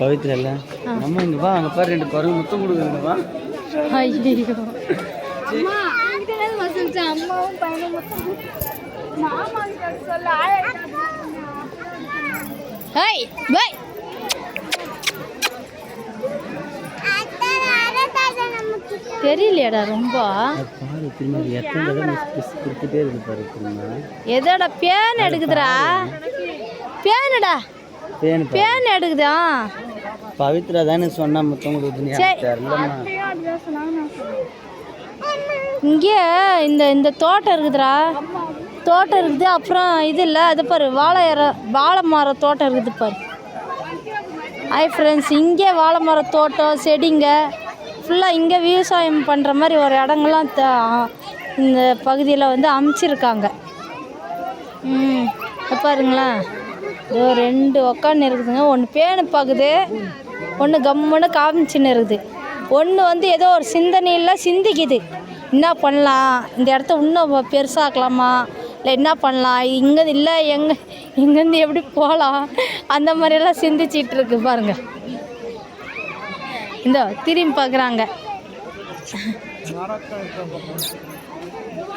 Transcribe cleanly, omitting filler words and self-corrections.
பவித்ரா இல்ல நம்ம இங்க வா, அங்க பாரு 2 குரங்கு முத்தம் கொடுக்குதுங்க வா. ஐயோ அம்மா அங்கதே வசல்ச்ச அம்மாவும் பையனும் முத்தம் மாமா கிட்ட சொல்ல ஹேய் பை தெரியலையாடா ரொம்ப பாரு திரும்பி எத்தனை தடவை கொடுத்துட்டே இருக்கு பாரு திரும்ப. எதோட பேன் எடுக்குதுடா பேனுடா பேன் எடுக்குதா. பவித்ரா தானே சொன்னா முத்தம் கொடுக்குதுன்னு தெரியலம்மா. இங்கே இந்த தோட்டம் இருக்குதுடா தோட்டம் இருக்குது. அப்புறம் இது இல்லை அது பாரு வாழை மர தோட்டம் இருக்குது பாரு. ஹாய் ஃப்ரெண்ட்ஸ், இங்கே வாழை மர தோட்டம் செடிங்க ஃபுல்லாக இங்கே விவசாயம் பண்ணுற மாதிரி ஒரு இடங்கள்லாம் இந்த பகுதியில் வந்து அமைச்சிருக்காங்க. பாருங்களேன், இதோ 2 உக்காந்து இருக்குதுங்க. ஒன்று பேனு பார்க்குது, ஒன்று கம்முன்னு காமிச்சின்னு இருக்குது. ஒன்று வந்து ஏதோ ஒரு சிந்தனையில் சிந்திக்குது. என்ன பண்ணலாம், இந்த இடத்த இன்னும் பெருசாக்கலாமா, இல்லை என்ன பண்ணலாம், இங்கே இல்லை இங்கேருந்து எப்படி போகலாம், அந்த மாதிரியெல்லாம் சிந்திச்சிட்டு இருக்கு பாருங்க. இந்த திரும்பி பார்க்குறாங்க.